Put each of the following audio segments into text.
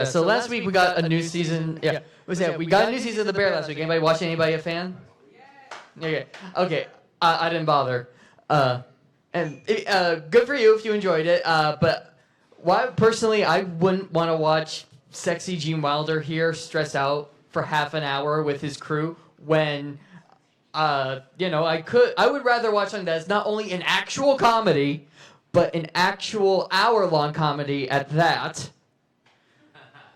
So last week we got a new season. Yeah, we got a new season of The Bear last week. Anybody watch? Anybody a fan? Yeah. Okay. I didn't bother. And good for you if you enjoyed it. But why personally I wouldn't want to watch sexy Gene Wilder here stress out for half an hour with his crew when I would rather watch something that's not only an actual comedy, but an actual hour-long comedy at that.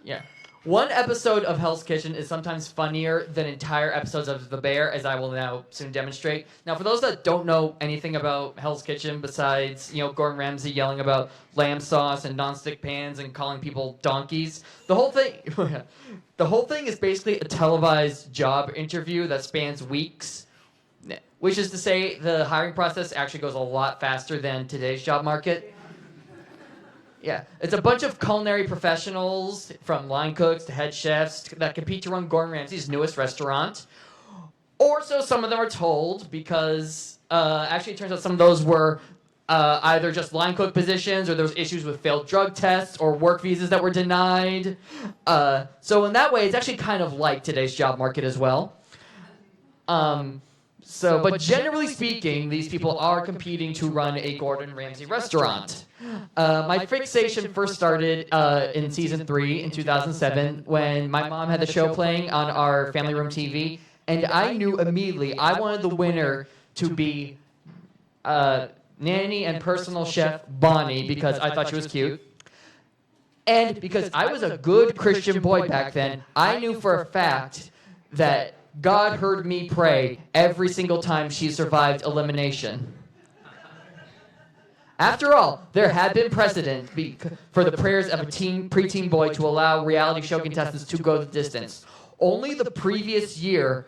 Yeah. One episode of Hell's Kitchen is sometimes funnier than entire episodes of The Bear, as I will now soon demonstrate. Now, for those that don't know anything about Hell's Kitchen, besides, Gordon Ramsay yelling about lamb sauce and nonstick pans and calling people donkeys, the whole thing is basically a televised job interview that spans weeks, which is to say the hiring process actually goes a lot faster than today's job market. Yeah, it's a bunch of culinary professionals, from line cooks to head chefs, that compete to run Gordon Ramsay's newest restaurant. Or so some of them are told, because actually it turns out some of those were either just line cook positions, or there was issues with failed drug tests, or work visas that were denied. So in that way, it's actually kind of like today's job market as well. But generally speaking, these people are competing to run a Gordon Ramsay restaurant. My fixation first started in season 3 in 2007 when my mom had the show playing on our family room TV, and I knew immediately I wanted the winner to be nanny and personal chef Bonnie, because I thought she was cute. And because I was a good Christian boy back then, I knew for a fact that God heard me pray every single time she survived elimination. After all, there had been precedent for the prayers of a preteen boy to allow reality show contestants to go the distance. Only the previous year,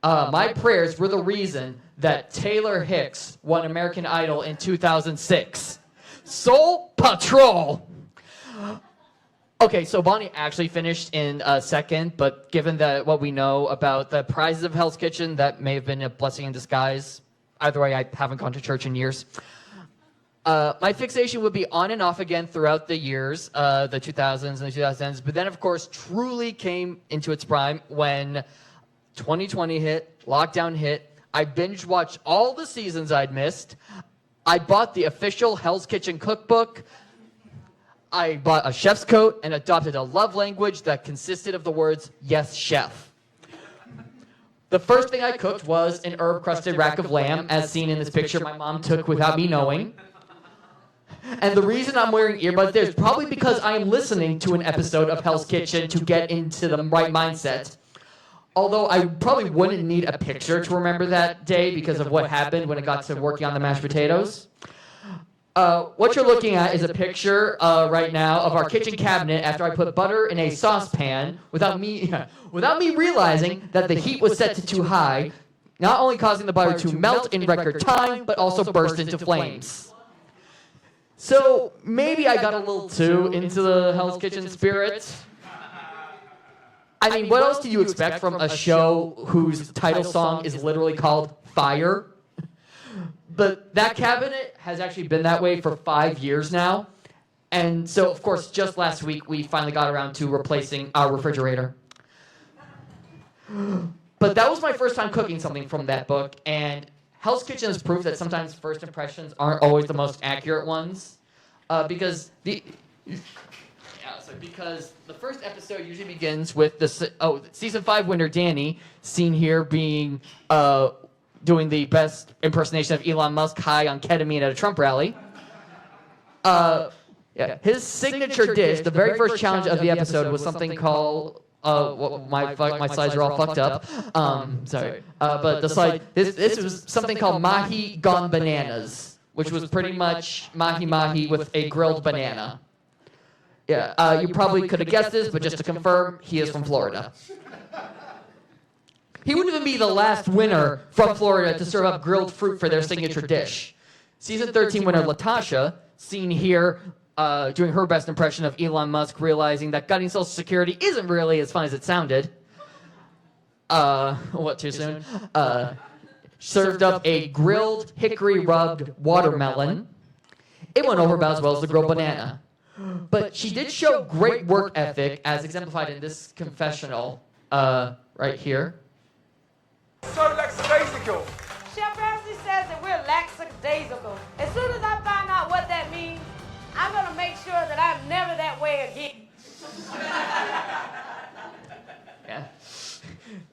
my prayers were the reason that Taylor Hicks won American Idol in 2006. Soul Patrol! Okay, so Bonnie actually finished in second, but given what we know about the prizes of Hell's Kitchen, that may have been a blessing in disguise. Either way, I haven't gone to church in years. My fixation would be on and off again throughout the years, the 2000s and the 2010s, but then, of course, truly came into its prime when 2020 hit, lockdown hit. I binge-watched all the seasons I'd missed. I bought the official Hell's Kitchen cookbook. I bought a chef's coat and adopted a love language that consisted of the words, "Yes, chef." The first thing I cooked was an herb-crusted rack of lamb, as seen in this picture my mom took without me knowing. And the reason I'm wearing earbuds there is probably because I am listening to an episode of Hell's Kitchen to get into the right mindset. Although I probably wouldn't need a picture to remember that day because of what happened when it got to working on the mashed potatoes. What you're looking at is a picture right now of our kitchen cabinet after I put butter in a saucepan without me realizing that the heat was set to too high, not only causing the butter to melt in record time, but also burst into flames. So maybe I got a little too into the Hell's Kitchen spirit. I mean, what else do you expect from a show whose title song is literally called Fire? But that cabinet has actually been that way for 5 years now. And so, of course, just last week, we finally got around to replacing our refrigerator. But that was my first time cooking something from that book. And Hell's Kitchen is proof that sometimes first impressions aren't always the most accurate ones. Because the first episode usually begins with season 5 winner Danny, seen here being doing the best impersonation of Elon Musk high on ketamine at a Trump rally. His signature dish, the very first challenge of the episode, was something called my slides are all fucked up. Sorry, but the slide this was something called mahi gone bananas, which was pretty much mahi with a grilled banana. Yeah, you probably could have guessed this, but just to confirm, he is from Florida. He wouldn't even be the last winner from Florida to serve up grilled fruit for their signature dish. Season 13 winner Latasha, seen here doing her best impression of Elon Musk, realizing that gutting Social Security isn't really as fun as it sounded. What, too soon? Served up a grilled hickory-rubbed watermelon. It went over about as well as the grilled banana. But she did show great work ethic, as exemplified in this confessional right here. So lackadaisical. Chef Ramsay says that we're lackadaisical. As soon as I find out what that means, I'm gonna make sure that I'm never that way again. Yeah.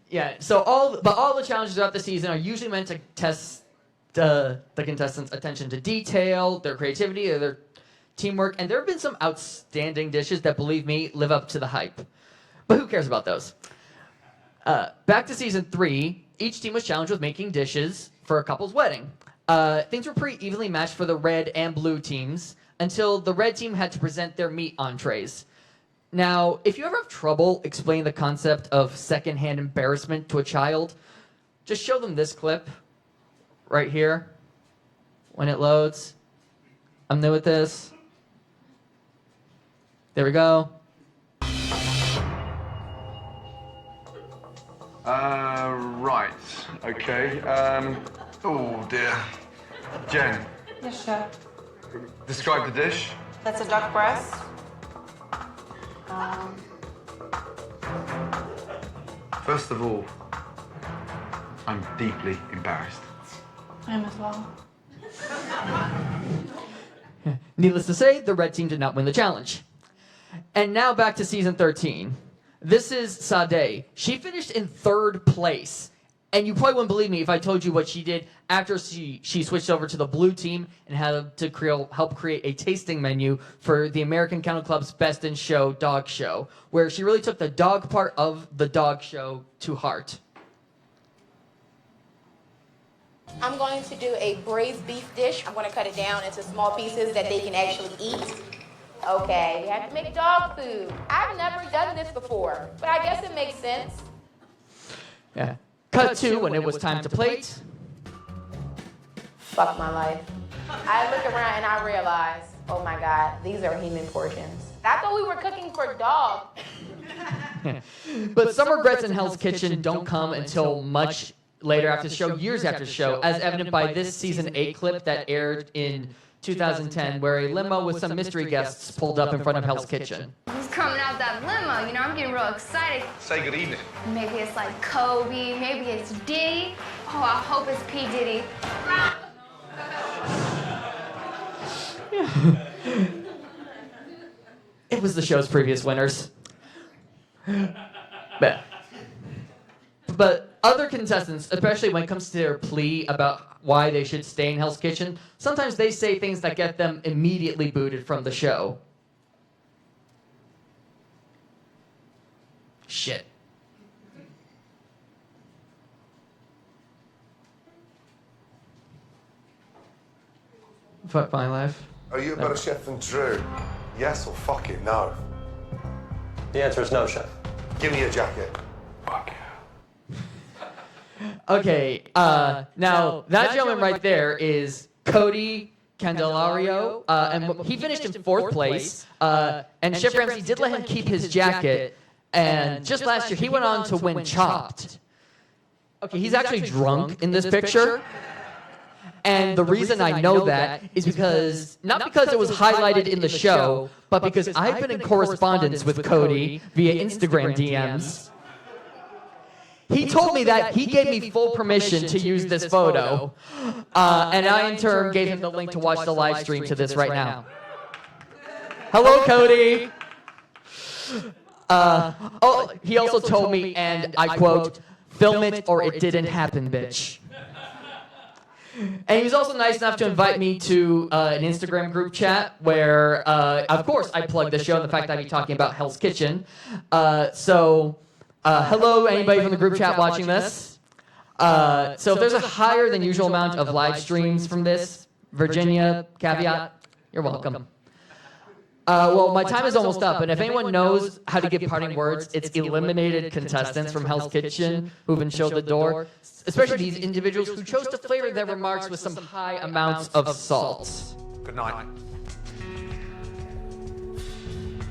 Yeah. So all the challenges throughout the season are usually meant to test the contestants' attention to detail, their creativity, or their teamwork. And there have been some outstanding dishes that, believe me, live up to the hype. But who cares about those? Back to season 3. Each team was challenged with making dishes for a couple's wedding. Things were pretty evenly matched for the red and blue teams until the red team had to present their meat entrees. Now, if you ever have trouble explaining the concept of secondhand embarrassment to a child, just show them this clip right here when it loads. I'm new at this. There we go. Right. Okay. Oh dear. Jen, Yes, chef. describe the dish. That's a duck breast. First of all, I'm deeply embarrassed. I am as well. Needless to say, the red team did not win the challenge. And now back to season 13. This is Sade. She finished in 3rd place. And you probably wouldn't believe me if I told you what she did after she switched over to the blue team and had to help create a tasting menu for the American Kennel Club's Best in Show dog show, where she really took the dog part of the dog show to heart. I'm going to do a braised beef dish. I'm going to cut it down into small pieces that they can actually eat. Okay, we have to make dog food. I've never done this before, but I guess it makes sense. Yeah. Cut to when it was time to plate. Fuck my life. I look around and I realize, oh my God, these are human portions. I thought we were cooking for dog. But some regrets in Hell's Kitchen don't come until much later after the show, years after the show, as evident by this season 8 clip that aired in 2010, where a limo with some mystery guests pulled up in front of Hell's Kitchen. Who's coming out that limo? You know, I'm getting real excited. Say good evening. Maybe it's like Kobe, maybe it's Diddy. Oh, I hope it's P. Diddy. It was the show's previous winners. But other contestants, especially when it comes to their plea about why they should stay in Hell's Kitchen, sometimes they say things that get them immediately booted from the show. Shit. Fuck my life. Are you a better chef than Drew? Yes or fuck it, no? The answer is no, chef. Give me your jacket. Fuck. Okay, now that gentleman right there is Cody Candelario, and he finished in 4th place, and Chef Ramsay did let him keep his jacket, and just last year he went on to win Chopped. Okay, he's actually drunk in this picture, and the reason I know that is because, not because it was highlighted in the show, but because I've been in correspondence with Cody via Instagram DMs. He told me that he gave me full permission to use this photo, and I in turn gave him the link to watch the live stream to this right now. Hello, Cody. He also told me, and I quote, "Film it or it didn't happen, bitch." And he was also nice enough to invite me to an Instagram group chat where, of course, I plugged the show and the fact that I'd be talking about Hell's Kitchen. Hello, anybody from the group chat watching this? So if there's a higher than usual amount of live streams from this, Virginia, caveat, you're welcome. Well, my time is almost up, and if anyone knows how to give parting words, it's eliminated contestants from Hell's Kitchen who've been showed the door, especially these individuals who chose to flavor their remarks with some high amounts of salt. Good night.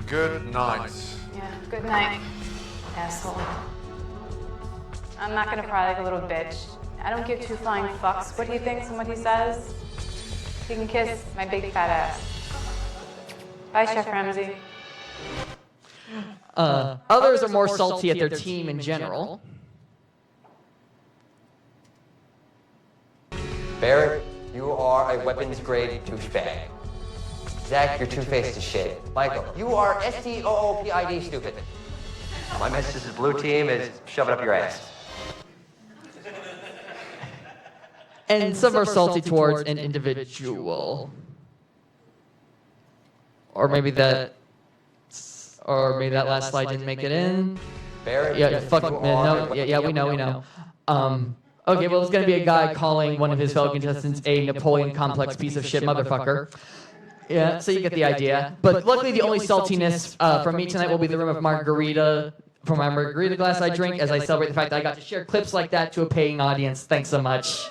Good night. Yeah, good night, asshole. I'm not gonna cry like a little bitch. I don't give 2 flying fucks what he thinks and what he says. He can kiss my big fat ass. Bye, Chef Ramsay. Others are more salty at their team in general. Barrett, you are a weapons-grade douchebag. Zach, you're two-faced as shit. Michael, you are STOOPID stupid. My message to the blue team is shove it up your ass. And some are salty towards an individual. Or maybe that last slide didn't make it in. Barrett, Yeah, fuck. No, yeah, we know. Okay, well, it's gonna be a guy calling one of his fellow contestants a Napoleon complex piece of shit motherfucker. Yeah, so you get the idea. But luckily, the only saltiness from me tonight will be the rim of margarita from my margarita glass I drink as I celebrate the fact that I got to share clips like that to a paying audience. Thanks so much.